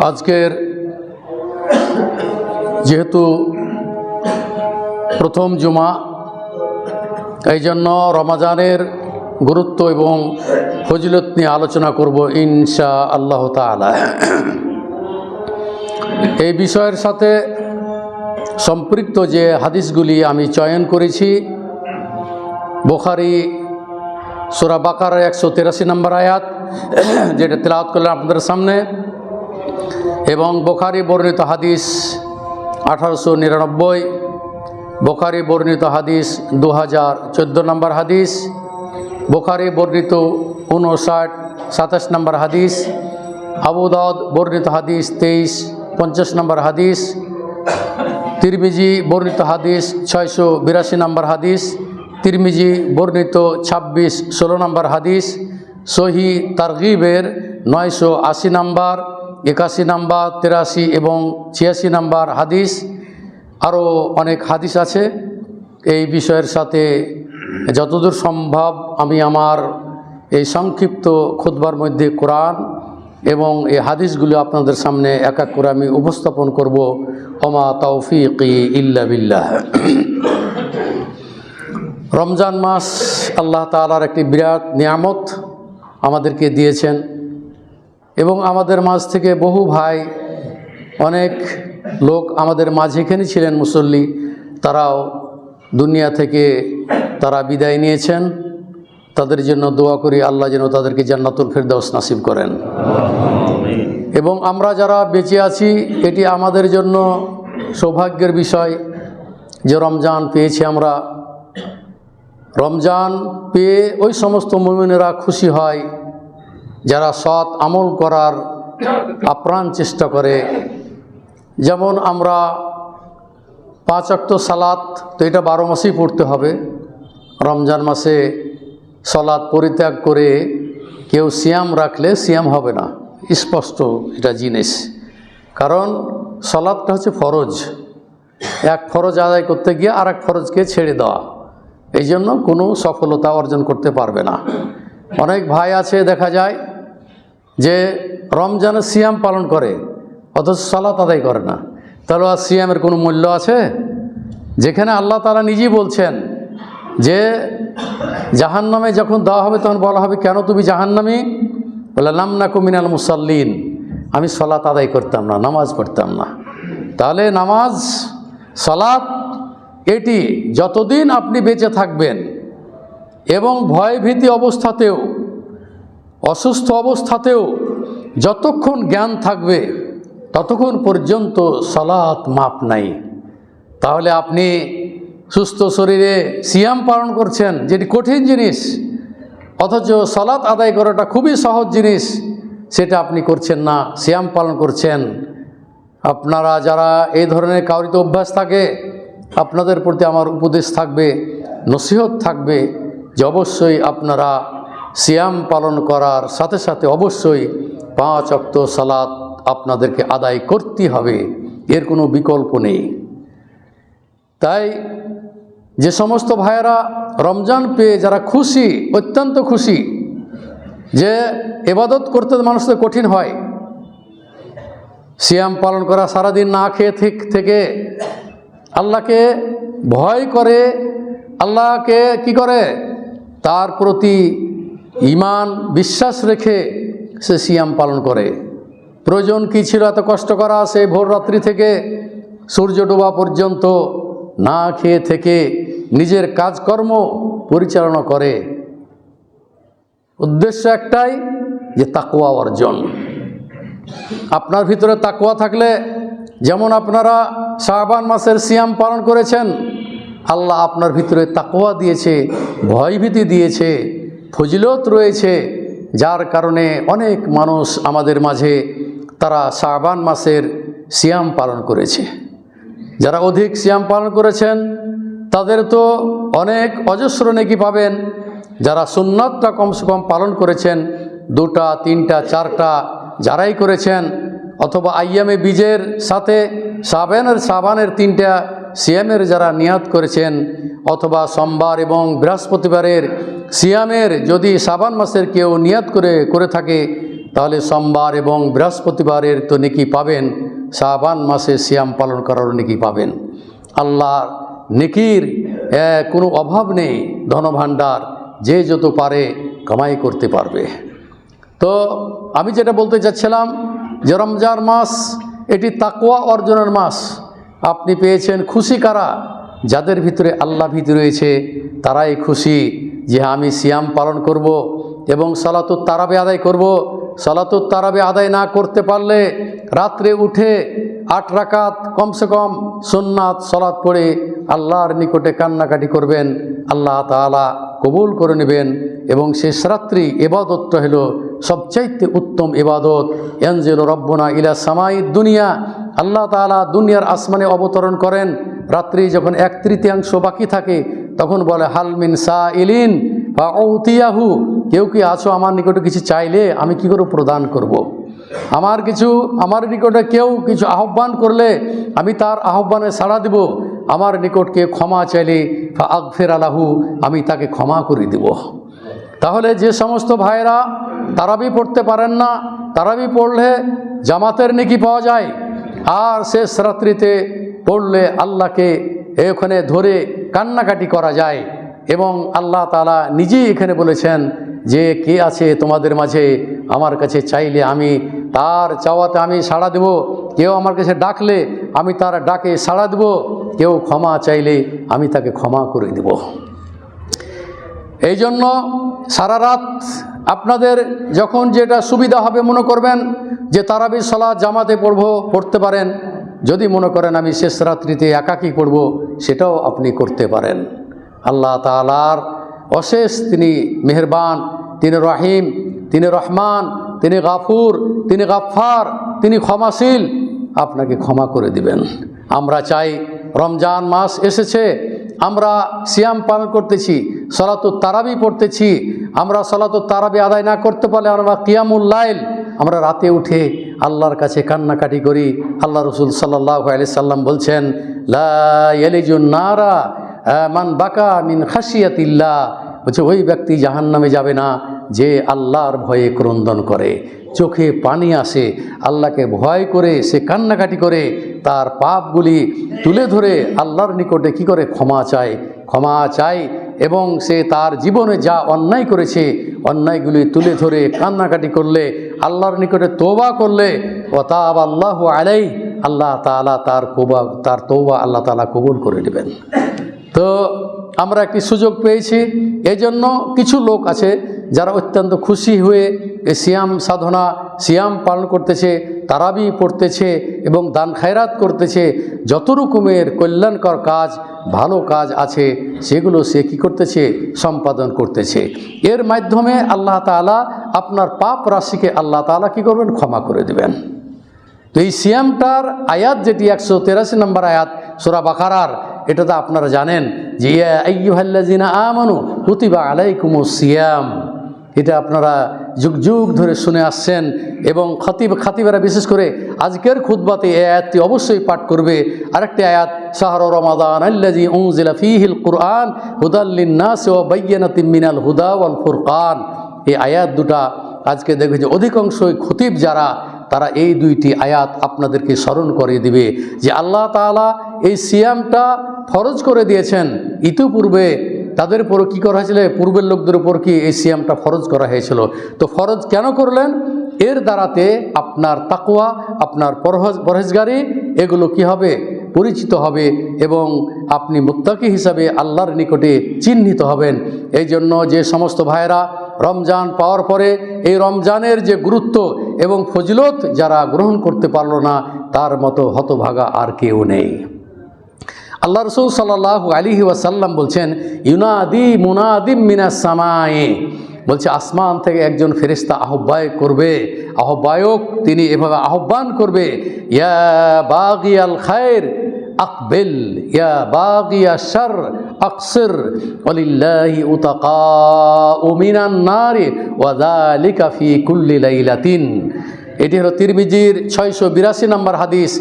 আজকের যেহেতু প্রথম জুমা, এই জন্য রমাজানের গুরুত্ব এবং ফজিলত নিয়ে আলোচনা করব ইনশা আল্লাহ তাআলা। এই বিষয়ের সাথে সম্পৃক্ত যে হাদিসগুলি আমি চয়ন করেছি, বুখারী সূরা বাকারার 183 নম্বর আয়াত, যেটা তেলাওয়াত করলাম আপনাদের সামনে, এবং বুখারী বর্ণিত হাদিস 1899, বুখারী বর্ণিত হাদিস 2014 নম্বর হাদিস, বুখারী বর্ণিত 57 নম্বর হাদিস, আবু দাউদ বর্ণিত হাদিস 2350 নম্বর হাদিস, তিরমিজি বর্ণিত হাদিস 682 নম্বর হাদিস, তিরমিজি বর্ণিত 2616 নম্বর হাদিস, সহিহ তারগিবের 980 নম্বর, 81 নম্বর, 83 এবং 86 নম্বর হাদিস। আরও অনেক হাদিস আছে। এই বিষয়ের সাথে যতদূর সম্ভব আমি আমার এই সংক্ষিপ্ত খুতবার মধ্যে কোরআন এবং এই হাদিসগুলো আপনাদের সামনে এক এক করে আমি উপস্থাপন করব। ওমা তাওফীকি ইল্লা বিল্লাহ। রমজান মাস আল্লাহ তাআলার একটি বিরাট নিয়ামত আমাদেরকে দিয়েছেন, এবং আমাদের মাঝ থেকে বহু ভাই, অনেক লোক আমাদের মাঝে এখানে ছিলেন মুসল্লি, তারাও দুনিয়া থেকে তারা বিদায় নিয়েছেন। তাদের জন্য দোয়া করি আল্লাহ যেন তাদেরকে জান্নাতুল ফেরদাউস নসিব করেন। এবং আমরা যারা বেঁচে আছি, এটি আমাদের জন্য সৌভাগ্যের বিষয় যে রমজান পেয়েছি আমরা। রমজান পেয়ে ওই সমস্ত মুমিনেরা খুশি হয় যারা সৎ আমল করার আপ্রাণ চেষ্টা করে। যেমন আমরা 5 ওয়াক্ত সালাত, তো এটা 12 মাসেই পড়তে হবে। রমজান মাসে সালাত পরিত্যাগ করে কেউ সিয়াম রাখলে সিয়াম হবে না, স্পষ্ট এটা জিনিস। কারণ সালাতটা হচ্ছে ফরজ, এক ফরজ আদায় করতে গিয়ে আর এক ফরজকে ছেড়ে দেওয়া, এই জন্য কোনো সফলতা অর্জন করতে পারবে না। অনেক ভাই আছে দেখা যায় যে রমজানে সিয়াম পালন করে অথচ সালাত আদায় করে না। তাহলে আর সিয়ামের কোনো মূল্য আছে? যেখানে আল্লাহ তাআলা নিজেই বলছেন যে জাহান্নামে যখন দেওয়া হবে তখন বলা হবে, কেন তুমি জাহান্নামী? বলে লাম নাকু মিনাল মুসাল্লিন, আমি সালাত আদায় করতাম না, নামাজ পড়তাম না। তাহলে নামাজ, সালাত, এটি যতদিন আপনি বেঁচে থাকবেন এবং ভয় ভীতি অবস্থাতেও, অসুস্থ অবস্থাতেও যতক্ষণ জ্ঞান থাকবে ততক্ষণ পর্যন্ত সালাত মাপ নাই। তাহলে আপনি সুস্থ শরীরে সিয়াম পালন করছেন, যেটি কঠিন জিনিস, অথচ সালাত আদায় করাটা খুবই সহজ জিনিস, সেটা আপনি করছেন না, সিয়াম পালন করছেন। আপনারা যারা এই ধরনের কাউরিতে অভ্যাস থাকে, আপনাদের প্রতি আমার উপদেশ থাকবে, নসিহত থাকবে যে অবশ্যই আপনারা সিয়াম পালন করার সাথে সাথে অবশ্যই 5 ওয়াক্ত সালাত আপনাদেরকে আদায় করতে হবে, এর কোনো বিকল্প নেই। তাই যে সমস্ত ভাইয়েরা রমজান পেয়ে যারা খুশি, অত্যন্ত খুশি, যে ইবাদত করতে মানুষদের কঠিন হয়, সিয়াম পালন করা, সারাদিন না খেয়ে থেকে আল্লাহকে ভয় করে, আল্লাহকে কি করে, তার প্রতি ঈমান বিশ্বাস রেখে সে সিয়াম পালন করে। প্রয়োজন কি ছিল এত কষ্ট করা? সে ভোর রাত্রি থেকে সূর্য ডোবা পর্যন্ত না খেয়ে থেকে নিজের কাজকর্ম পরিচালনা করে। উদ্দেশ্য একটাই, যে তাকওয়া অর্জন। আপনার ভিতরে তাকওয়া থাকলে, যেমন আপনারা শাবান মাসের সিয়াম পালন করেছেন, আল্লাহ আপনার ভিতরে তাকওয়া দিয়েছে, ভয়ভীতি দিয়েছে, ফজিলত রয়েছে, যার কারণে অনেক মানুষ আমাদের মাঝে তারা শাবান মাসের সিয়াম পালন করেছে। যারা অধিক সিয়াম পালন করেছেন তাদের তো অনেক অজস্র নেকি পাবেন। যারা সুন্নাতটা কমসে কম পালন করেছেন, 2টা 3টা 4টা যারাই করেছেন, অথবা আইয়ামে বীজের সাথে শাবানের 3টা সিয়ামের যারা নিয়াত করেছেন, অথবা সোমবার এবং বৃহস্পতিবারের সিয়ামের যদি শাবান মাসের কেউ নিয়াত করে থাকে, তাহলে সোমবার এবং বৃহস্পতিবারের তো নেকি পাবেন, শাবান মাসে সিয়াম পালন করারও নেকি পাবেন। আল্লাহর নেকির কোনো অভাব নেই, ধনভাণ্ডার যে যত পারে কামাই করতে পারবে। তো আমি যেটা বলতে চাচ্ছিলাম যে রমজান মাস এটি তাকওয়া অর্জনের মাস। আপনি পেয়েছেন, খুশি কারা? যাদের ভিতরে আল্লাহ ভীতি রয়েছে তারাই খুশি যে আমি সিয়াম পালন করব এবং সালাতুত তারাবি আদায় করব। সালাতুত তারাবি আদায় না করতে পারলে রাত্রে উঠে 8 রাকাত কমসে কম সুন্নাত সালাত পড়ে আল্লাহর নিকটে কান্নাকাটি করবেন, আল্লাহ তাআলা কবুল করে নেবেন। এবং শেষ রাত্রি ইবাদতটা হলো সবচাইতে উত্তম ইবাদত। ইয়ানজিলু রব্বুনা ইলা সামাইদ দুনিয়া, আল্লাহ তাআলা দুনিয়ার আসমানে অবতরণ করেন। রাত্রি যখন 1/3 বাকি থাকে তখন বলে হাল মিন সাইলিন ফাউতিয়াহু, কেউ কি আছো আমার নিকটে কিছু চাইলে আমি কি করে প্রদান করব। আমার নিকটে কেউ কিছু আহ্বান করলে আমি তার আহ্বানে সাড়া দেব। আমার নিকটকে ক্ষমা চাইলে ফাআগফির লাহু, আমি তাকে ক্ষমা করে দেব। তাহলে যে সমস্ত ভাইরা তারাবি পড়তে পারেন না, তারাবি পড়লে জামাতের নেকি পাওয়া যায়। আর শেষ রাত্রিতে পড়লে আল্লাহকে এখানে ধরে কান্নাকাটি করা যায়। এবং আল্লাহ তাআলা নিজেই এখানে বলেছেন যে কে আছে তোমাদের মাঝে আমার কাছে চাইলে আমি তার চাওয়াতে আমি সাড়া দেব। কেউ আমার কাছে ডাকলে আমি তার ডাকে সাড়া দেব। কেউ ক্ষমা চাইলে আমি তাকে ক্ষমা করে দেব। এই জন্য সারা রাত আপনাদের যখন যেটা সুবিধা হবে মনে করবেন যে তারাবি সালাত জামাতে পড়তে পারেন। যদি মনে করেন আমি শেষ রাত্রিতে একাকী পড়ব, সেটাও আপনি করতে পারেন। আল্লাহ তাআলার অশেষ তিনি মেহেরবান, তিনি রহিম, তিনি রহমান, তিনি গাফুর, তিনি গাফফার, তিনি ক্ষমাশীল, আপনাকে ক্ষমা করে দিবেন। আমরা চাই রমজান মাস এসেছে, আমরা সিয়াম পালন করতেছি, সালাতুত তারাবি পড়তেছি। আমরা সালাতুত তারাবি আদায় না করতে পারলে আমরা কিয়ামুল লাইল, আমরা রাতে উঠে আল্লাহর কাছে কান্নাকাটি করি। আল্লাহ রসুল সাল্লাল্লাহু আলাইহি সাল্লাম বলছেন লা ইয়ালিজুন নারা মান বাকা মিন খাশিয়াতিল্লাহ, বলছে ওই ব্যক্তি জাহান্নামে যাবে না যে আল্লাহর ভয়ে ক্রন্দন করে, চোখে পানি আসে, আল্লাহকে ভয় করে সে কান্নাকাটি করে, তার পাপগুলি তুলে ধরে আল্লাহর নিকটে কি করে ক্ষমা চায় এবং সে তার জীবনে যা অন্যায় করেছে অন্যায়গুলি তুলে ধরে কান্নাকাটি করলে, আল্লাহর নিকটে তওবা করলে ওয়াতাব আল্লাহু আলাইহি, আল্লাহ তাআলা তার তওবা আল্লাহ তাআলা কবুল করে নেবেন। তো আমরা একটি সুযোগ পেয়েছি। এই জন্য কিছু লোক আছে যারা অত্যন্ত খুশি হয়ে এই সিয়াম পালন করতেছে, তারাবি পড়তেছে এবং দান খায়রাত করতেছে। যত রকমের কল্যাণকর কাজ, ভালো কাজ আছে সেগুলো সে কী করতেছে, সম্পাদন করতেছে। এর মাধ্যমে আল্লাহ তাআলা আপনার পাপ রাশিকে আল্লাহ তাআলা কী করবেন, ক্ষমা করে দেবেন। তো এই সিয়ামটার আয়াত যেটি 183 নম্বর আয়াত সূরা বাকারার, এটা তো আপনারা জানেন যে ইয়া আইয়ুহাল্লাযিনা আমানু কুতিবা আলাইকুমুস সিয়াম। এটা আপনারা যুগ যুগ ধরে শুনে আসছেন এবং খাতিবেরা বিশেষ করে আজকের খুতবাতে এই আয়াতটি অবশ্যই পাঠ করবে। আরেকটি আয়াত শাহরু রমাদান আল্লাযী উনজিলা ফীহিল কুরআন হুদাল লিন-নাস ওয়া বায়্যিনাতিম মিনাল হুদা ওয়াল ফুরকান। এই আয়াত দুটা আজকে দেখবে যে অধিকাংশই খতিব যারা তারা এই দুইটি আয়াত আপনাদেরকে স্মরণ করিয়ে দিবে যে আল্লাহ তাআলা এই সিয়ামটা ফরজ করে দিয়েছেন। ইতিপূর্বে তাদের উপর কী করা হয়েছিল, পূর্বের লোকদের উপর কি এই সিয়ামটা ফরজ করা হয়েছিল। তো ফরজ কেন করলেন? এর দ্বারাতে আপনার তাকওয়া, আপনার পরহেজগারি এগুলো কি হবে, পরিচিত হবে এবং আপনি মুত্তাকি হিসাবে আল্লাহর নিকটে চিহ্নিত হবেন। এই জন্য যে সমস্ত ভাইয়েরা রমজান পাওয়ার পরে এই রমজানের যে গুরুত্ব এবং ফজিলত যারা গ্রহণ করতে পারল না, তার মতো হতভাগা আর কেউ নেই। আল্লাহ রাসূল সাল্লাল্লাহু আলাইহি ওয়াসাল্লাম বলছেন ইউনাদি মুনাদিম মিনাস সামায়ে, বলছে আসমান থেকে একজন ফেরেশতা আহ্বায়ক তিনি এভাবে আহ্বান করবে ইয়া বাগিয়াল খায়র আকবিল ইয়া বাগিয়াশ শার আকসির ওয়ালিল্লাহি উতাকাউ মিনান নারি ওয়া যালিকা ফি কুল্লি লাইলাতিন। এটি হলো তিরমিজির 682 নম্বর হাদিস।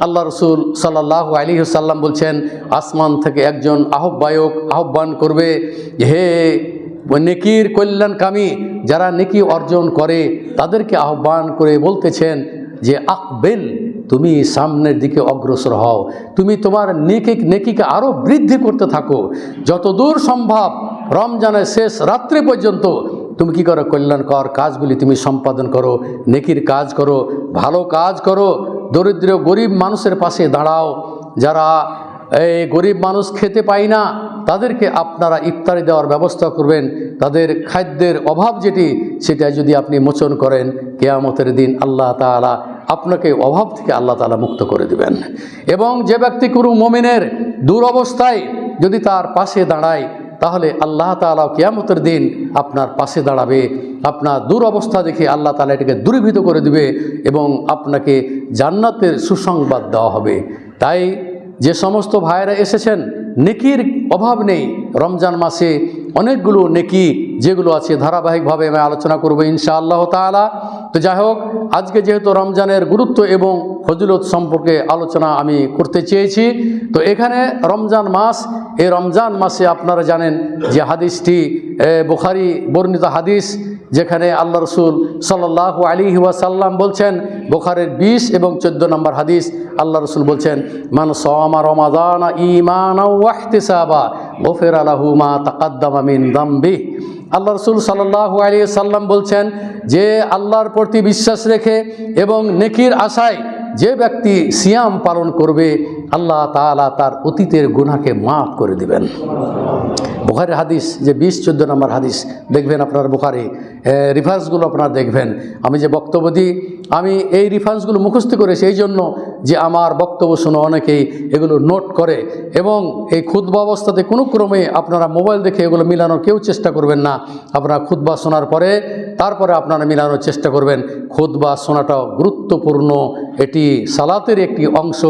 আল্লাহ রসুল সাল্লাল্লাহু আলাইহি ওয়াসাল্লাম বলছেন আসমান থেকে একজন আহ্বায়ক আহ্বান করবে, হে নেকির কল্যাণকামী যারা নেকি অর্জন করে তাদেরকে আহ্বান করে বলতেছেন যে আকবেল, তুমি সামনের দিকে অগ্রসর হও, তুমি তোমার নেকিকে আরও বৃদ্ধি করতে থাকো। যতদূর সম্ভব রমজানের শেষ রাত্রি পর্যন্ত তুমি কী করো, কল্যাণকর কাজগুলি তুমি সম্পাদন করো, নেকির কাজ করো, ভালো কাজ করো, দরিদ্র গরিব মানুষের পাশে দাঁড়াও। যারা এই গরিব মানুষ খেতে পায় না তাদেরকে আপনারা ইফতারি দেওয়ার ব্যবস্থা করবেন। তাদের খাদ্যের অভাব যেটি সেটা যদি আপনি মোচন করেন, কিয়ামতের দিন আল্লাহ তাআলা আপনাকে অভাব থেকে আল্লাহ তাআলা মুক্ত করে দিবেন। এবং যে ব্যক্তি কোনো মুমিনের দুরবস্থায় যদি তার পাশে দাঁড়ায় তাহলে আল্লাহ তাআলা কিয়ামতের দিন আপনার পাশে দাঁড়াবে। আপনার দুরবস্থা দেখে আল্লাহ তাআলা এটাকে দূরীভূত করে দিবে এবং আপনাকে জান্নাতের সুসংবাদ দেওয়া হবে। তাই যে সমস্ত ভাইয়েরা এসেছেন, নেকির অভাব নেই। রমজান মাসে অনেকগুলো নেকি যেগুলো আছে ধারাবাহিকভাবে আমি আলোচনা করব ইনশাআল্লাহ তাআলা। তো যাই হোক, আজকে যেহেতু রমজানের গুরুত্ব এবং ফজিলত সম্পর্কে আলোচনা আমি করতে চেয়েছি, তো এখানে রমজান মাস, এই রমজান মাসে আপনারা জানেন যে হাদিসটি বুখারী বর্ণিত হাদিস, যেখানে আল্লাহ রসুল সাল্লাল্লাহু আলাইহি ওয়াসাল্লাম বলছেন, বুখারীর 20 এবং 14 নম্বর হাদিস, আল্লাহ রসুল বলছেন, মান সামা রমাদানা ঈমানাও ওয়া ইহতিসাবা গুফিরা লাহু মা তাকাদ্দামা মিন যামবি। আল্লাহ রসুল সাল্লাল্লাহু আলাইহি ওয়াসাল্লাম বলছেন যে আল্লাহর প্রতি বিশ্বাস রেখে এবং নেকির আশায় যে ব্যক্তি সিয়াম পালন করবে আল্লাহ তাআলা তার অতীতের গুনাহকে মাফ করে দিবেন। বুখারীর হাদিস যে 20-14 নম্বর হাদিস দেখবেন আপনার, বুখারী রেফারেন্সগুলো আপনারা দেখবেন। আমি যে বক্তব্য দিই, আমি এই রেফারেন্সগুলো মুখস্থ করেছি এই জন্য যে আমার বক্তব্য শুনে অনেকেই এগুলো নোট করে, এবং এই খুতবা অবস্থাতে কোনো ক্রমে আপনারা মোবাইল দেখে এগুলো মিলানোর কেউ চেষ্টা করবেন না। আপনারা খুতবা শোনার পরে তারপরে আপনারা মিলানোর চেষ্টা করবেন। খুতবা শোনাটাও গুরুত্বপূর্ণ, এটি সালাতের একটি অংশ।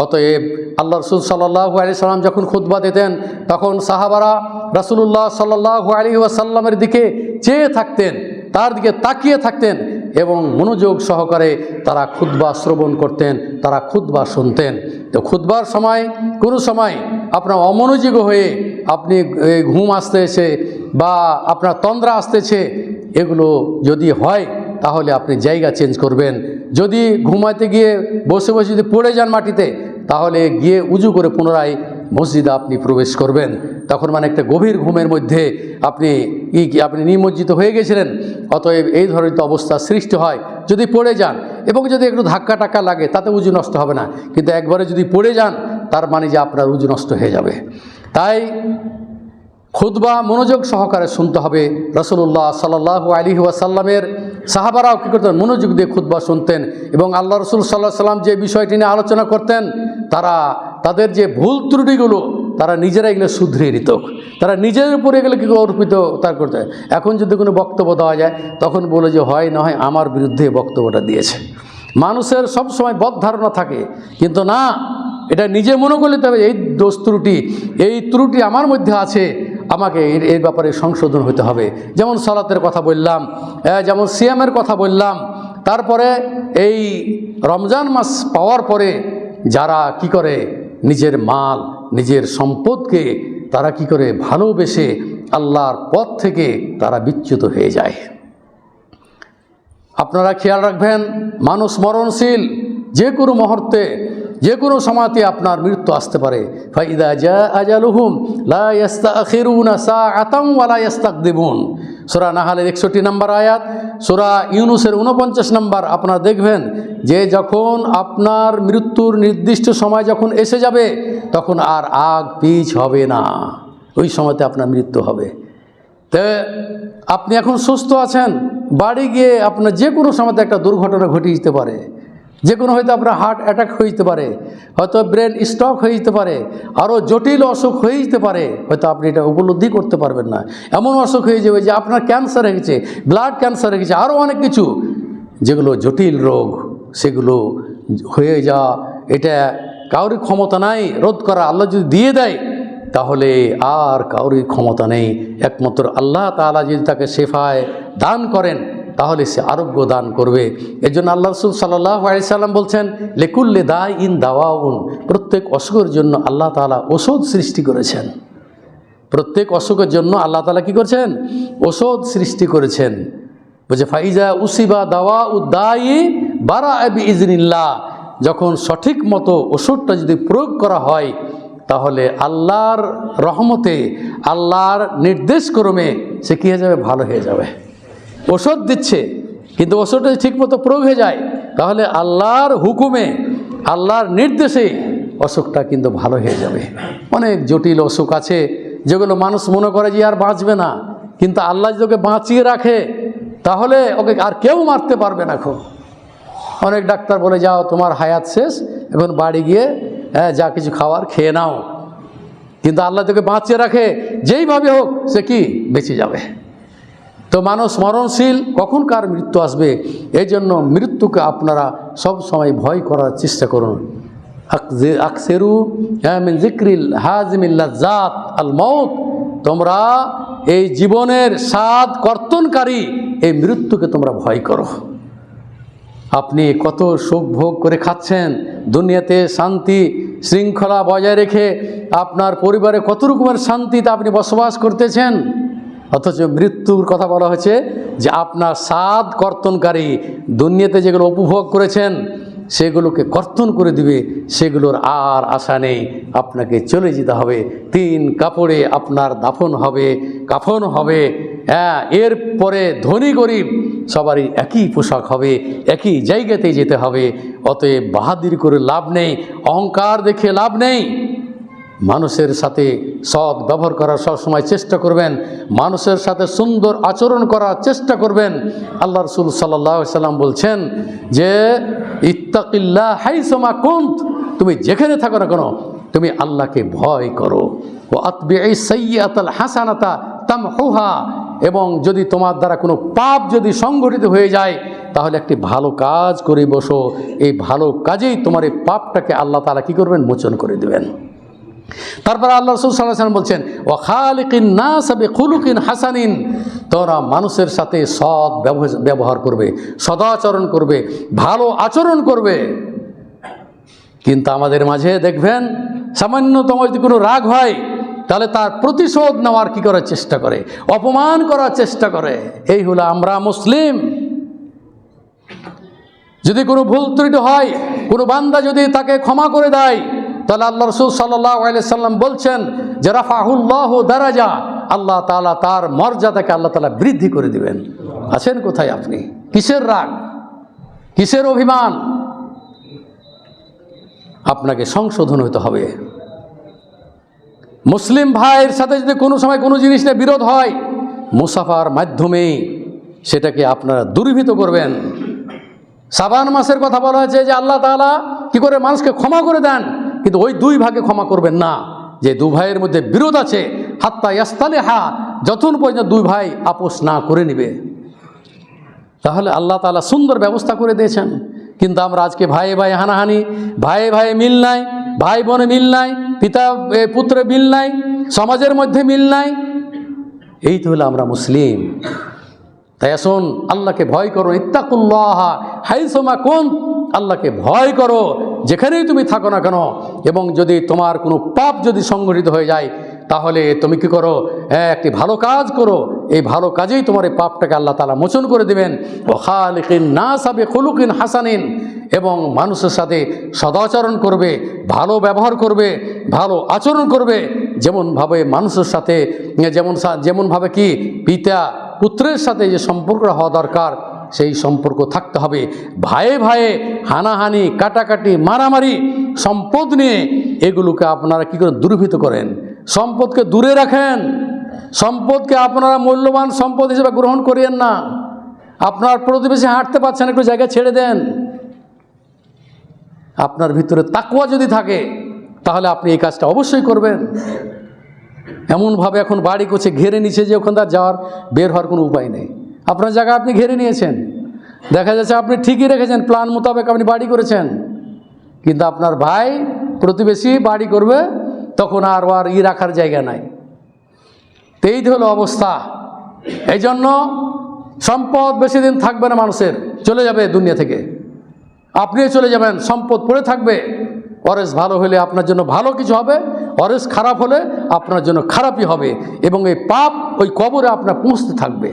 অতএব আল্লাহ রসুল সাল্লাল্লাহু আলাইহি সাল্লাম যখন খুতবা দিতেন তখন সাহাবারা রাসূলুল্লাহ সাল্লাল্লাহু আলাইহি ওয়াসাল্লামের দিকে চেয়ে থাকতেন, তার দিকে তাকিয়ে থাকতেন এবং মনোযোগ সহকারে তারা খুতবা শ্রবণ করতেন, তারা খুতবা শুনতেন। তো খুতবার সময় কোনো সময় আপনার অমনোযোগ হয়ে আপনি ঘুম আসতেছে বা আপনার তন্দ্রা আসতেছে, এগুলো যদি হয় তাহলে আপনি জায়গা চেঞ্জ করবেন। যদি ঘুমাতে গিয়ে বসে বসে যদি পড়ে যান মাটিতে, তাহলে গিয়ে উজু করে পুনরায় মসজিদে আপনি প্রবেশ করবেন। তখন মানে একটা গভীর ঘুমের মধ্যে আপনি নিমজ্জিত হয়ে গেছিলেন। অতএব এই ধরনের অবস্থা সৃষ্টি হয় যদি পড়ে যান, এবং যদি একটু ধাক্কা টাক্কা লাগে তাতে উজু নষ্ট হবে না, কিন্তু একবারে যদি পড়ে যান তার মানে যে আপনার উজু নষ্ট হয়ে যাবে। তাই খুতবা মনোযোগ সহকারে শুনতে হবে। রাসূলুল্লাহ সাল্লাল্লাহু আলাইহি ওয়াসাল্লামের সাহাবারাও কী করতেন, মনোযোগ দিয়ে খুতবা শুনতেন, এবং আল্লাহ রসুল সাল্লাল্লাহু আলাইহি ওয়াসাল্লাম যে বিষয়টি নিয়ে আলোচনা করতেন, তাদের যে ভুল ত্রুটিগুলো তারা নিজেরা এগুলো শুধরিয়ে নিত, তারা নিজের উপরে এগুলো কী অর্পিত তার করতে। এখন যদি কোনো বক্তব্য দেওয়া যায় তখন বলে যে হয় না হয় আমার বিরুদ্ধে বক্তব্যটা দিয়েছে। মানুষের সব সময় বদ ধারণা থাকে, কিন্তু না, এটা নিজে মনে করলে তবে এই দোষ ত্রুটি, এই ত্রুটি আমার মধ্যে আছে, আমাকে এর ব্যাপারে সংশোধন হতে হবে। যেমন সালাতের কথা বললাম, যেমন সিয়ামের কথা বললাম। তারপরে এই রমজান মাস পাওয়ার পরে যারা কি করে, নিজের মাল, নিজের সম্পদকে তারা কি করে ভালোবেসে আল্লাহর পথ থেকে তারা বিচ্যুত হয়ে যায়। আপনারা খেয়াল রাখবেন, মানুষ মরণশীল, যে কোনো মুহূর্তে যে কোনো সময়তে আপনার মৃত্যু আসতে পারে। ফাইদা জা আজালুহুম লা ইস্তাখিরুনা সাআতাম ওয়া লা ইস্তাকদিমুন। সূরা নাহালের 61 নম্বর আয়াত, সূরা ইউনূসের 49 নম্বর। আপনারা দেখবেন যে যখন আপনার মৃত্যুর নির্দিষ্ট সময় যখন এসে যাবে তখন আর আগ পিছ হবে না, ওই সময়তে আপনার মৃত্যু হবে। তো আপনি এখন সুস্থ আছেন, বাড়ি গিয়ে আপনার যে কোনো সময়তে একটা দুর্ঘটনা ঘটে যেতে পারে, যে কোনো হয়তো আপনার হার্ট অ্যাটাক হয়ে যেতে পারে, হয়তো ব্রেন স্ট্রোক হয়ে যেতে পারে, আরও জটিল অসুখ হয়ে যেতে পারে, হয়তো আপনি এটা উপলব্ধি করতে পারবেন না। এমন অসুখ হয়ে যাবে যে আপনার ক্যান্সার হয়ে গেছে, ব্লাড ক্যান্সার হয়ে গেছে, আরও অনেক কিছু যেগুলো জটিল রোগ, সেগুলো হয়ে যাওয়া, এটা কারোর ক্ষমতা নাই রোধ করা। আল্লাহ যদি দিয়ে দেয় তাহলে আর কারোর ক্ষমতা নেই, একমাত্র আল্লাহ তাআলা যদি তাকে শেফায় দান করেন তাহলে সে আরোগ্য দান করবে। এর জন্য আল্লাহ রাসূল সাল্লাল্লাহু আলাইহি সাল্লাম বলছেন, লিকুল্লি দাইন দাওয়াউন, প্রত্যেক অসুখের জন্য আল্লাহ তাআলা ওষুধ সৃষ্টি করেছেন। প্রত্যেক অসুখের জন্য আল্লাহ তাআলা কি করছেন? ওষুধ সৃষ্টি করেছেন। বলছে ফাইজা উসিবা দাওয়া উদ্দায়ী বারা বিইজনিল্লাহ, যখন সঠিক মতো ওষুধটা যদি প্রয়োগ করা হয় তাহলে আল্লাহর রহমতে, আল্লাহর নির্দেশক্রমে সে কী হয়ে যাবে? ভালো হয়ে যাবে। ওষুধ দিচ্ছে কিন্তু ওষুধটা ঠিক মতো প্রয়োগ হয়ে যায় তাহলে আল্লাহর হুকুমে, আল্লাহর নির্দেশে অসুখটা কিন্তু ভালো হয়ে যাবে। অনেক জটিল অসুখ আছে যেগুলো মানুষ মনে করে যে আর বাঁচবে না, কিন্তু আল্লাহ যদি ওকে বাঁচিয়ে রাখে তাহলে ওকে আর কেউ মারতে পারবে না। খুব অনেক ডাক্তার বলে যাও তোমার হায়াত শেষ, এখন বাড়ি গিয়ে যা কিছু খাওয়ার খেয়ে নাও, কিন্তু আল্লাহ তোকে বাঁচিয়ে রাখে, যেইভাবে হোক সে কি বেঁচে যাবে। তো মানুষ মরণশীল, কখন কার মৃত্যু আসবে, এই জন্য মৃত্যুকে আপনারা সব সময় ভয় করার চেষ্টা করুন। আকসেরু মিন যিকরিল হাজিমিল লাজ্জাত আল মউত, তোমরা এই জীবনের স্বাদ কর্তনকারী এই মৃত্যুকে তোমরা ভয় করো। আপনি কত সুখ ভোগ করে খাচ্ছেন, দুনিয়াতে শান্তি শৃঙ্খলা বজায় রেখে আপনার পরিবারে কত রকমের শান্তিতে আপনি বসবাস করতেছেন, অথচ মৃত্যুর কথা বলা হয়েছে যে আপনার স্বাদ কর্তনকারী দুনিয়াতে যেগুলো উপভোগ করেছেন সেগুলোকে কর্তন করে দিবে, সেগুলোর আর আশা নেই, আপনাকে চলে যেতে হবে। 3 কাপড়ে আপনার দাফন হবে, কাফন হবে। এরপরে ধনী গরিব সবারই একই পোশাক হবে, একই জায়গাতে যেতে হবে। অতএব বাহাদুরি করে লাভ নেই, অহংকার দেখে লাভ নেই। মানুষের সাথে সৎ ব্যবহার করার সবসময় চেষ্টা করবেন, মানুষের সাথে সুন্দর আচরণ করার চেষ্টা করবেন। আল্লাহ রাসূল সাল্লাল্লাহু আলাইহি সাল্লাম বলছেন যে ইত্তাকিল্লাহ হাইসুমা কুনত, তুমি যেখানে থাকো না কেন তুমি আল্লাহকে ভয় করো। ও আতবিঈস সাইয়্যাতাল হাসানাতা তামহুহা, এবং যদি তোমার দ্বারা কোনো পাপ যদি সংঘটিত হয়ে যায় তাহলে একটি ভালো কাজ করে বসো, এই ভালো কাজেই তোমার এই পাপটাকে আল্লাহ তাআলা কী করবেন? মোচন করে দেবেন। তারপর আল্লাহ রাসূল সাল্লাল্লাহু আলাইহি ওয়াসাল্লাম বলছেন ওয়া খালিকিন নাস বিখুলুকিন হাসানিন, তোমরা মানুষের সাথে সৎ ব্যবহার করবে, সদাচরণ করবে, ভালো আচরণ করবে। কিন্তু আমাদের মাঝে দেখবেন সামান্যতম যদি কোনো রাগ হয় তাহলে তার প্রতিশোধ নেওয়ার কী করার চেষ্টা করে, অপমান করার চেষ্টা করে। এই হলো আমরা মুসলিম। যদি কোনো ভুল ত্রুটি হয়, কোনো বান্দা যদি তাকে ক্ষমা করে দেয় তাহলে আল্লাহ রাসূল সাল্লাল্লাহু আলাইহি সাল্লাম বলছেন যে রাফাহুল্লাহু দারাজা, আল্লাহ তাআলা তার মর্যাদাকে আল্লাহ তাআলা বৃদ্ধি করে দিবেন। আছেন কোথায় আপনি? কিসের রাগ, কিসের অভিমান? আপনাকে সংশোধন হতে হবে। মুসলিম ভাইয়ের সাথে যদি কোনো সময় কোনো জিনিস নিয়ে বিরোধ হয়, মুসাফার মাধ্যমেই সেটাকে আপনারা দূরীভূত করবেন। শাবান মাসের কথা বলা হয়েছে যে আল্লাহ তাআলা কি করে মানুষকে ক্ষমা করে দেন, কিন্তু ওই 2 ভাগে ক্ষমা করবেন না যে 2 ভাইয়ের মধ্যে বিরোধ আছে, হাত্তা ইয়াস্তালিহা, যতক্ষণ পর্যন্ত 2 ভাই আপোষ না করে নেবে। তাহলে আল্লাহ তাআলা সুন্দর ব্যবস্থা করে দিয়েছেন। কিন্তু আমরা আজকে ভাই ভাই হানাহানি, ভাই ভাই মিল নাই, ভাই বোনে মিল নাই, পিতা পুত্রে মিল নাই, সমাজের মধ্যে মিল নাই। এই তো হলো আমরা মুসলিম। তাই আসুন আল্লাহকে ভয় করো, ইত্তাকুল্লাহ হাইসুমা কুনত, আল্লাহকে ভয় করো যেখানেই তুমি থাকো না কেন। এবং যদি তোমার কোনো পাপ যদি সংঘটিত হয়ে যায় তাহলে তুমি কি করো? একটি ভালো কাজ করো, এই ভালো কাজেই তোমার এই পাপটাকে আল্লাহ তাআলা মোচন করে দেবেন। ওয়া খালিকিন নাস বিখুলুকিন হাসানিন, এবং মানুষের সাথে সদাচরণ করবে, ভালো ব্যবহার করবে, ভালো আচরণ করবে। যেমনভাবে মানুষের সাথে যেমনভাবে কি পিতা পুত্রের সাথে যে সম্পর্কটা হওয়া দরকার সেই সম্পর্ক থাকতে হবে। ভাইয়ে ভাইয়ে হানাহানি, কাটাকাটি, মারামারি, সম্পদ নিয়ে এগুলোকে আপনারা কী করে দূরীভূত করেন? সম্পদকে দূরে রাখেন। সম্পদকে আপনারা মূল্যবান সম্পদ হিসেবে গ্রহণ করিয়েন না। আপনার প্রতিবেশী হাঁটতে পারছেন, একটু জায়গা ছেড়ে দেন। আপনার ভিতরে তাকওয়া যদি থাকে তাহলে আপনি এই কাজটা অবশ্যই করবেন। এমনভাবে এখন বাড়ি করছে ঘেরে নিচ্ছে যে ওখানটা যাওয়ার বের হওয়ার কোনো উপায় নেই। আপনার জায়গা আপনি ঘেরে নিয়েছেন, দেখা যাচ্ছে আপনি ঠিকই রেখেছেন, প্ল্যান মোতাবেক আপনি বাড়ি করেছেন, কিন্তু আপনার ভাই প্রতিবেশী বাড়ি করবে তখন আর রাখার জায়গা নাই। এই হলো অবস্থা। এই জন্য সম্পদ বেশি দিন থাকবে না, মানুষের চলে যাবে দুনিয়া থেকে, আপনিও চলে যাবেন, সম্পদ পড়ে থাকবে। ওয়ারেস ভালো হলে আপনার জন্য ভালো কিছু হবে, ওয়ারেস খারাপ হলে আপনার জন্য খারাপই হবে, এবং এই পাপ ওই কবরে আপনার পৌঁছতে থাকবে।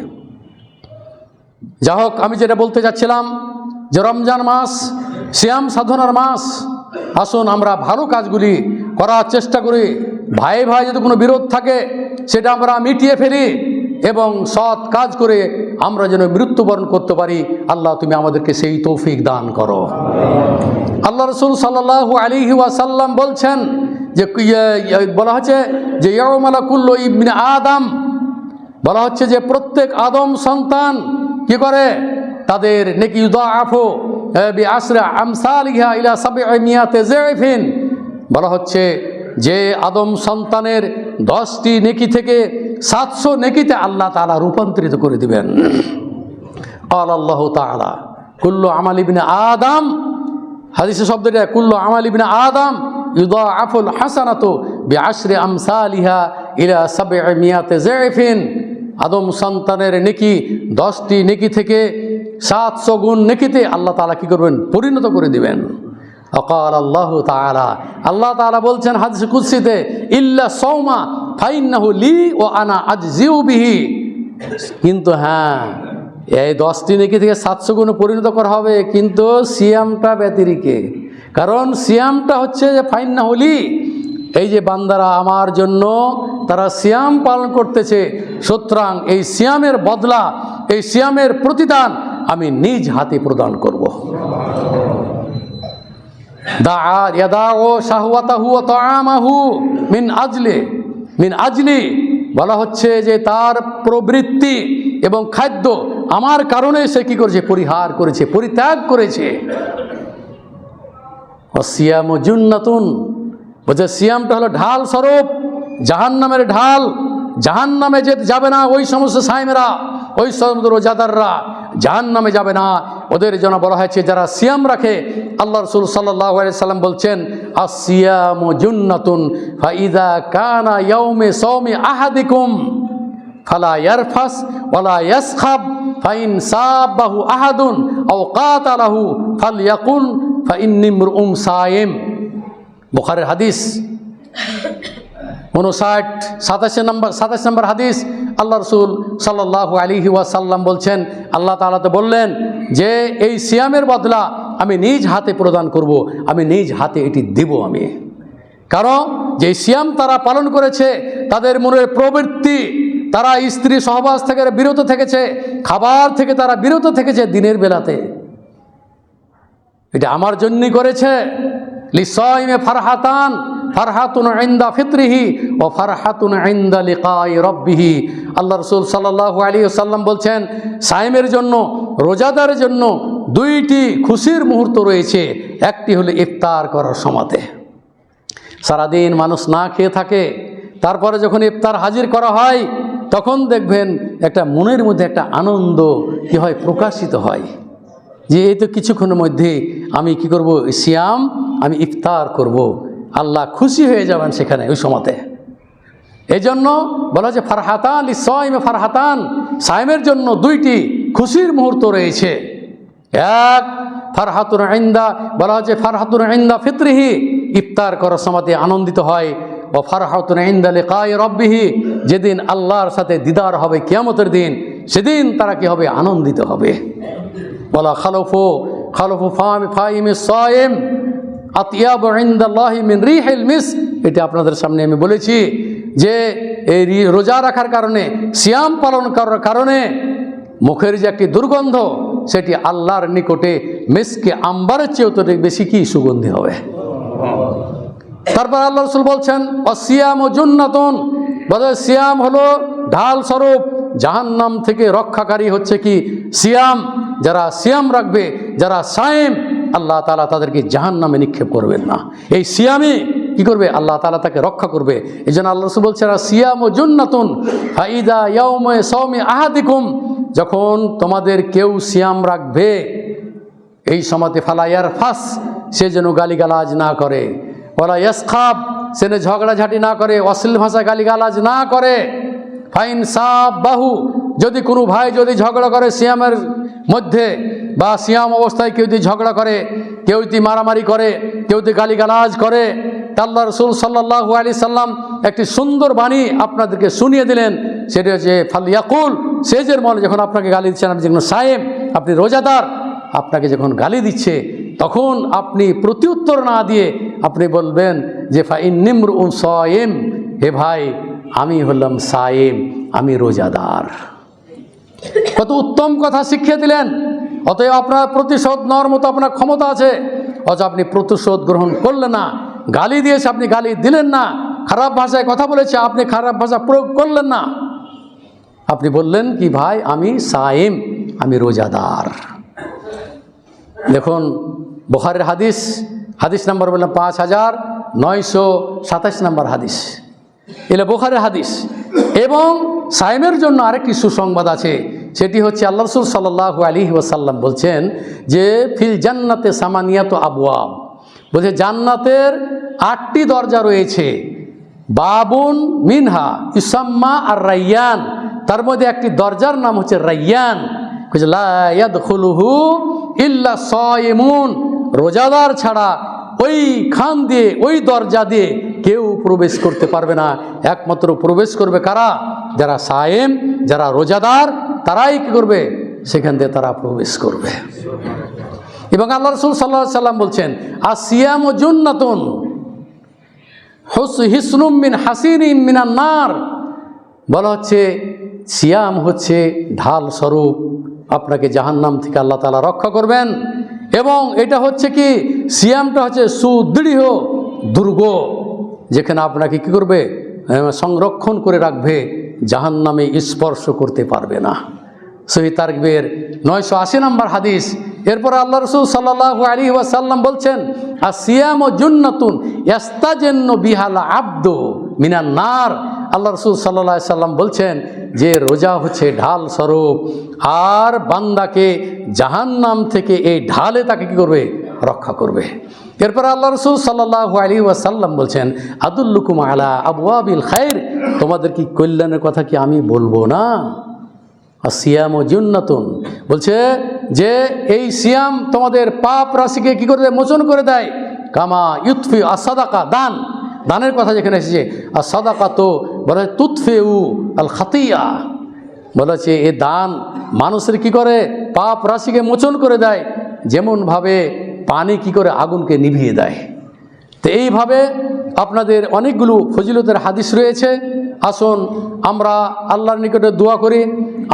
যা হোক, আমি যেটা বলতে যাচ্ছিলাম যে রমজান মাস সিয়াম সাধনার মাস। আসুন আমরা ভালো কাজগুলি করার চেষ্টা করি, ভাই ভাই যদি কোনো বিরোধ থাকে সেটা আমরা মিটিয়ে ফেলি, এবং সৎ কাজ করে আমরা যেন মৃত্যুবরণ করতে পারি। আল্লাহ তুমি আমাদেরকে সেই তৌফিক দান করো। আল্লাহ রসুল সাল্লাল্লাহু আলাইহি ওয়াসাল্লাম বলছেন যে বলা হচ্ছে যে ইয়াউমালা কুল্লু ইবনে আদম, বলা হচ্ছে যে প্রত্যেক আদম সন্তান কি করে, তাদের নেকি ইউদাআফু বিআশরি আমসালিহা ইলা 700 যায়ফিন। বলা হচ্ছে যে আদম সন্তানের 10টি নেকি থেকে 700 নেকিতে আল্লাহ তাআলা রূপান্তরিত করে দিবেন। قال الله تعالى কুল্লু আমাল ইবনে আদম, হাদিসে শব্দটা কুল্লু আমাল ইবনে আদম ইউদাআফুল হাসানাতু বিআশরি আমসালিহা ইলা 700 যায়ফিন। আদম সন্তানের নেকি 10টি নেকি থেকে 700 গুণ নেকিতে আল্লাহ তাআলা কি করবেন, পরিণত করে দিবেন। অকাল আল্লাহ তাআলা, আল্লাহ তাআলা বলছেন হাদিসে কুদসিতে, ইল্লা সাওমা ফাইন্নাহু লি ওয়া আনা আজজিউ বিহি। কিন্তু হ্যাঁ, এই 10টি নেকি থেকে 700 গুণে পরিণত করা হবে, কিন্তু সিয়ামটা ব্যতিরিকে। কারণ সিয়ামটা হচ্ছে যে ফাইন্নাহু লি, এই যে বান্দারা আমার জন্য তারা সিয়াম পালন করতেছে, সুতরাং এই সিয়ামের বদলা, এই সিয়ামের প্রতিদান আমি নিজ হাতে প্রদান করব। মিন আজলি বলা হচ্ছে যে তার প্রবৃত্তি এবং খাদ্য আমার কারণে সে কি করেছে, পরিহার করেছে, পরিত্যাগ করেছে। সিয়াম জুন্নাতুন, বলছে সিয়ামটা হলো ঢাল স্বরূপ, জাহান্নামের ঢাল। জাহান্নামে যে যাবে না ওই সমস্ত সাইমেরা, ওই সমস্ত রোজাদাররা জাহান্নামে যাবে না, ওদের জন্য বলা হয়েছে যারা সিয়াম রাখে। আল্লাহ রাসূল সাল্লাল্লাহু আলাইহি সাল্লাম বলছেন আসিয়ামু জুন্নাতুন ফাইদা কানা ইয়াউমে সাওমি আহাদিকুম ফালা ইয়ারফাস ওয়ালা ইয়াসখাব ফাইন সাবাহু আহাদুন আও কাতালাহু ফালইয়াকুল ফাইন্নী ইমরুম সায়েম। বুখারীর হাদিস 27 নম্বর হাদিস। আল্লাহ রসুল সাল্লাল্লাহু আলাইহি ওয়াসাল্লাম বলছেন, আল্লাহ তাআলা তো বললেন যে এই সিয়ামের বদলা আমি নিজ হাতে প্রদান করব, আমি নিজ হাতে এটি দেব আমি। কারণ যে সিয়াম তারা পালন করেছে, তাদের মনের প্রবৃত্তি, তারা স্ত্রী সহবাস থেকে বিরত থেকেছে, খাবার থেকে তারা বিরত থেকেছে দিনের বেলাতে, এটা আমার জন্যই করেছে। লিসাইমে ফারহাতান, ফারহাতুন ইনদা ফিত্রিহি ও ফারহাতুন ইনদা লিকাই রাব্বিহি। আল্লাহ রাসূল সাল্লাল্লাহু আলাইহি ওয়াসাল্লাম বলছেন সাইমের জন্য, রোজাদারের জন্য 2টি খুশির মুহূর্ত রয়েছে। একটি হলো ইফতার করার সময়তে, সারাদিন মানুষ না খেয়ে থাকে, তারপরে যখন ইফতার হাজির করা হয় তখন দেখবেন একটা মনের মধ্যে একটা আনন্দ কি হয়, প্রকাশিত হয় যে এই তো কিছুক্ষণের মধ্যে আমি কি করব, সিয়াম, আমি ইফতার করব। আল্লাহ খুশি হয়ে যাবেন সেখানে ওই সময়তে। এই জন্য বলা যে ফারহাতান লিসাইমে ফারহাতান, সাইমের জন্য 2টি খুশির মুহূর্ত রয়েছে। এক ফারহাতুন ইনদা, বলা হচ্ছে ফারহাতুন ইনদা ফিত্রিহি, ইফতার করার সময়তে আনন্দিত হয়। ও ফারহাতুন ইনদা লিকাই রাব্বিহি, যেদিন আল্লাহর সাথে দিদার হবে কিয়ামতের দিন, সেদিন তারা কি হবে, আনন্দিত হবে। বলা খালফু ফাইমিস সাইম আতিয়াবু ইনদাল্লাহি মিন রিহিল মিস্ক। এটা আপনাদের সামনে আমি বলেছি যে এই রোজা রাখার কারণে, সিয়াম পালন করার কারণে মুখের যে একটি দুর্গন্ধ, সেটি আল্লাহর নিকটে মিস্কে আম্বারের চেয়েও তো বেশি কি সুগন্ধি হবে। তারপর আল্লাহ রাসূল বলছেন আসিয়ামু জুন্নাতুন, বলে সিয়াম হলো ঢাল স্বরূপ, জাহান্নাম থেকে রক্ষাকারী হচ্ছে কি সিয়াম। যারা সিয়াম রাখবে, যারা সায়েম, আল্লাহ তাআলা তাদেরকে জাহান্নামে নিক্ষেপ করবেন না। এই সিয়ামে কি করবে, আল্লাহ তাআলা তাকে রক্ষা করবে। এই জন্য আল্লাহ রাসূল বলছেন সিয়ামু জুন্নাতুন ফাইদা ইয়াউমে সাওমি আহাদিকুম, যখন তোমাদের কেউ সিয়াম রাখবে এই সময়তে ফালা ইয়ারফাস, সে যেন গালিগালাজ না করে, ওয়ালা ইয়াসখাব, সে যেন ঝগড়াঝাটি না করে, অশ্লীল ভাষায় গালিগালাজ না করে। ফাইন সাবাহু, যদি কোনো ভাই যদি ঝগড়া করে সিয়ামের মধ্যে বা সিয়াম অবস্থায় কেউ যদি ঝগড়া করে, কেউ যদি মারামারি করে, কেউ যদি গালিগালাজ করে, আল্লাহ রসুল সাল্লাল্লাহু আলাইহি সাল্লাম একটি সুন্দর বাণী আপনাদেরকে শুনিয়ে দিলেন। সেটা হচ্ছে ফালিয়াকুল, সেজের মনে যখন আপনাকে গালি দিচ্ছেন, আপনি যখন সায়েম, আপনি রোজাদার, আপনাকে যখন গালি দিচ্ছে তখন আপনি প্রত্যুত্তর না দিয়ে আপনি বলবেন যে ফাইন্নিমরুন সায়েম, হে ভাই আমি হলাম সায়েম, আমি রোজাদার। কত উত্তম কথা শিখিয়ে দিলেন। অতএব আপনার প্রতিশোধ নেওয়ার মতো আপনার ক্ষমতা আছে, অথচ আপনি প্রতিশোধ গ্রহণ করলেন না। গালি দিয়েছে, আপনি গালি দিলেন না। খারাপ ভাষায় কথা বলেছে, আপনি খারাপ ভাষা প্রয়োগ করলেন না। আপনি বললেন কি ভাই আমি সায়েম, আমি রোজাদার। দেখুন বুখারীর হাদিস, হাদিস নাম্বার বললাম 5927 নম্বর হাদিস, এলে বুখারীর হাদিস। এবং সায়েমের জন্য আরেকটি সুসংবাদ আছে, সেটি হচ্ছে আল্লাহ রাসূল সাল্লাল্লাহু আলাইহি ওয়াসাল্লাম বলছেন যে ফিল জান্নাতে সামানিয়াতু আবওয়াব, বলছে জান্নাতের 8টি দরজা রয়েছে। বাবুন মিনহা ইউসাম্মা আর রায়্যান, তার মধ্যে একটি দরজার নাম হচ্ছে রায়্যান। লা ইয়াদখুলুহু ইল্লা সায়িমুন, রোজাদার ছাড়া ওই খান দিয়ে, ওই দরজা দিয়ে কেউ প্রবেশ করতে পারবে না। একমাত্র প্রবেশ করবে কারা? যারা সায়েম, যারা রোজাদার, তারাই কি করবে? সেখান দিয়ে তারা প্রবেশ করবে। এবং আল্লাহ রাসূল সাল্লাল্লাহু আলাইহি সাল্লাম বলছেন আসিয়ামু জুন্নাতুন হিসনুম মিন হাসিনিন মিনান নার, বলা হচ্ছে সিয়াম হচ্ছে ঢাল স্বরূপ, আপনাকে জাহান্নাম থেকে আল্লাহ তাআলা রক্ষা করবেন। এবং এটা হচ্ছে কি, সিয়ামটা হচ্ছে সুদৃঢ় দুর্গ, যেখানে আপনাকে কি করবে? সংরক্ষণ করে রাখবে, জাহান্নামে স্পর্শ করতে পারবে না। সহিহ তারগিবের 980 নম্বর হাদিস। এরপর আল্লাহ রাসূল সাল্লাল্লাহু আলাইহি ওয়াসাল্লাম বলছেন আসিয়ামু জুন্নাতুন ইয়াস্তাজান্নু বিহাল আবদু মিনান নার। আল্লাহ রাসূল সাল্লাল্লাহু আলাইহি সাল্লাম বলছেন যে রোজা হচ্ছে ঢাল স্বরূপ, আর বান্দাকে জাহান্নাম থেকে এই ঢালে তাকে কি করবে? রক্ষা করবে। এরপর আল্লাহ রাসূল সাল্লাল্লাহু আলাইহি ওয়াসাল্লাম বলছেন আদুল্লুকুম আলা আবওয়াবিল খায়র, তোমাদের কি কল্যাণের কথা কি আমি বলবো না? সিয়াম ও জুন্নাতুন, বলছে যে এই সিয়াম তোমাদের পাপ রাশিকে কি করে দেয়? মোচন করে দেয়। কামা ইউতফি আসাদাকা, দান, দানের কথা যেখানে এসেছে আসাদাকা তো বলে তুতফিউ আল খাতিয়া, বলেছে এ দান মানুষের কি করে? পাপ রাশিকে মোচন করে দেয়, যেমনভাবে পানি কি করে আগুনকে নিভিয়ে দেয়। তো এইভাবে আপনাদের অনেকগুলো ফজিলতের হাদিস রয়েছে। আসুন আমরা আল্লাহর নিকটে দোয়া করি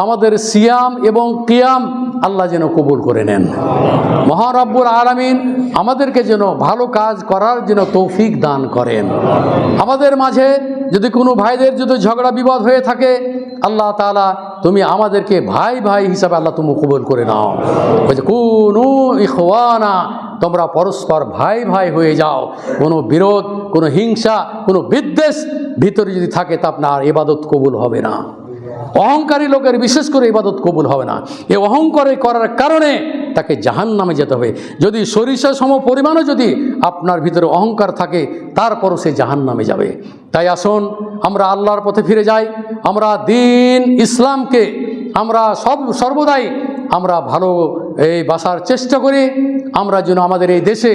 আমাদের সিয়াম এবং কিয়াম আল্লাহ যেন কবুল করে নেন। মহান রব্বুল আলামিন আমাদেরকে যেন ভালো কাজ করার জন্য তৌফিক দান করেন। আমাদের মাঝে যদি কোনো ভাইদের যদি ঝগড়া বিবাদ হয়ে থাকে, আল্লাহ তাআলা তুমি আমাদেরকে ভাই ভাই হিসাবে আল্লাহ তুমি কবুল করে নাও। কুনু ইখওয়ানা, তোমরা পরস্পর ভাই ভাই হয়ে যাও। কোনো বিরোধ, কোনো হিংসা, কোনো বিদ্বেষ ভিতরে যদি থাকে তা আপনার ইবাদত কবুল হবে না। অহংকারী লোকের বিশেষ করে ইবাদত কবুল হবে না। এই অহংকার করার কারণে তাকে জাহান্নামে যেতে হবে। যদি সরিষা সম পরিমাণও যদি আপনার ভিতরে অহংকার থাকে, তারপরও সে জাহান্নামে যাবে। তাই আসুন আমরা আল্লাহর পথে ফিরে যাই। আমরা দিন ইসলামকে আমরা সর্বদাই আমরা ভালো এই বাসার চেষ্টা করি। আমরা যেন আমাদের এই দেশে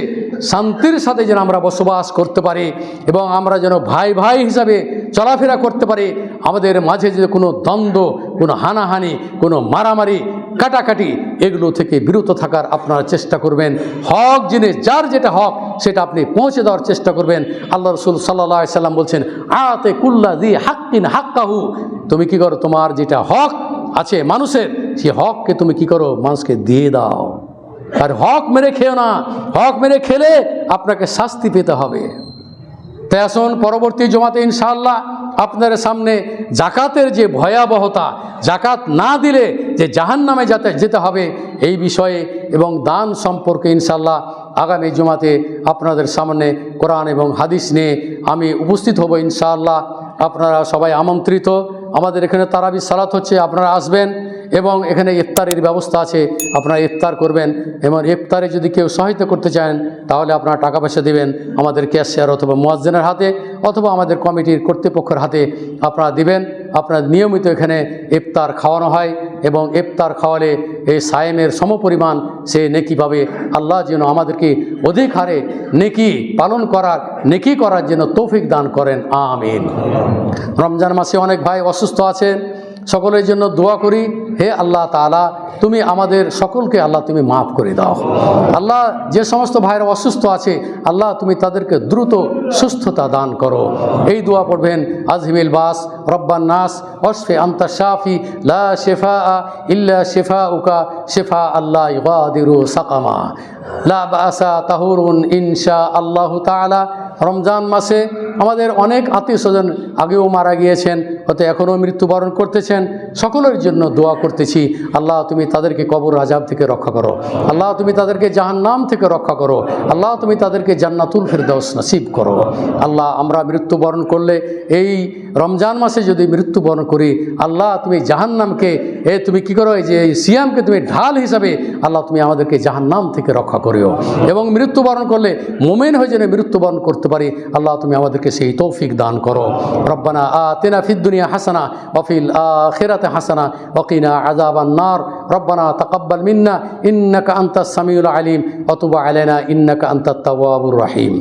শান্তির সাথে যেন আমরা বসবাস করতে পারি এবং আমরা যেন ভাই ভাই হিসাবে চলাফেরা করতে পারি। আমাদের মাঝে যে কোনো দ্বন্দ্ব, কোনো হানাহানি, কোনো মারামারি, কাটাকাটি, এগুলো থেকে বিরত থাকার আপনারা চেষ্টা করবেন। হক জিনিস, যার যেটা হক সেটা আপনি পৌঁছে দেওয়ার চেষ্টা করবেন। আল্লাহ রাসূল সাল্লাল্লাহু আলাইহি সাল্লাম বলছেন আতে কুল্লা যি হাক্কিন হাক্কাহু, তুমি কি করো? তোমার যেটা হক আছে মানুষের, সেই হককে তুমি কি করো? মানুষকে দিয়ে দাও। আর হক মেরে খেও না, হক মেরে খেলে আপনাকে শাস্তি পেতে হবে। তাই আসুন পরবর্তী জমাতে ইনশাআল্লাহ আপনার সামনে জাকাতের যে ভয়াবহতা, জাকাত না দিলে যে জাহান্নামে যেতে হবে এই বিষয়ে এবং দান সম্পর্কে ইনশাআল্লাহ আগামী জমাতে আপনাদের সামনে কোরআন এবং হাদিস নিয়ে আমি উপস্থিত হব ইনশাআল্লাহ। আপনারা সবাই আমন্ত্রিত। আমাদের এখানে তারাবি সালাত হচ্ছে, আপনারা আসবেন এবং এখানে ইফতারের ব্যবস্থা আছে, আপনারা ইফতার করবেন। এবং ইফতারে যদি কেউ সহায়তা করতে চান তাহলে আপনারা টাকা পয়সা দেবেন আমাদের ক্যাশিয়ার অথবা মুয়াজ্জিনের হাতে অথবা আমাদের কমিটির কর্তৃপক্ষের হাতে আপনারা দিবেন। আপনার নিয়মিত এখানে ইফতার খাওয়ানো হয় এবং ইফতার খাওয়ালে এই সায়েমের সমপরিমাণ সে নেকি পাবে। আল্লাহ যেন আমাদেরকে অধিক হারে নেকি পালন করার, নেকি করার জন্য তৌফিক দান করেন, আমিন। রমজান মাসে অনেক ভাই অসুস্থ আছেন, সকলের জন্য দোয়া করি। হে আল্লাহ তাআলা, তুমি আমাদের সকলকে আল্লাহ তুমি মাফ করে দাও। আল্লাহ, যে সমস্ত ভাইরা অসুস্থ আছে আল্লাহ তুমি তাদেরকে দ্রুত সুস্থতা দান করো। এই দোয়া পড়বেন, আজহিবিল বাস রব্বান নাস ওয়াশফি আনতা শাফি লা শিফা ইল্লা শিফাউকা শিফা আল্লাহ ইগাদিরু সাকামা লা বাসা তাহুরুন ইনশা আল্লাহ তাআলা। রমজান মাসে আমাদের অনেক আত্মীয় স্বজন আগেও মারা গিয়েছেন, হয়তো এখনও মৃত্যুবরণ করতেছেন। সকলের জন্য দোয়া করতেছি, আল্লাহ তুমি তাদেরকে কবর আযাব থেকে রক্ষা করো। আল্লাহ তুমি তাদেরকে জাহান্নাম থেকে রক্ষা করো। আল্লাহ তুমি তাদেরকে জান্নাতুল ফিরদাউস নসিব করো। আল্লাহ, আমরা মৃত্যুবরণ করলে, এই রমজান মাসে যদি মৃত্যুবরণ করি, আল্লাহ তুমি জাহান্নামকে তুমি কী করো, এই যে এই সিয়ামকে তুমি ঢাল হিসাবে আল্লাহ তুমি আমাদেরকে জাহান্নাম থেকে রক্ষা করিও। এবং মৃত্যুবরণ করলে মুমিন হয়ে যেন মৃত্যুবরণ করতে পারি, আল্লাহ তুমি আমাদেরকে সেই তৌফিক দান করো। রব্বানা আতিনা ফিদ দুনিয়া হাসানা ওয়া ফিল আখিরাতি হাসানা ওয়া কিনা আযাবান নার। রব্বানা তাকাব্বাল মিন্না ইন্নাকা আনতাস সামিউল আলিম ওয়া তুব আলাইনা ইন্নাকা আনতাত তাওয়াবুর রহিম।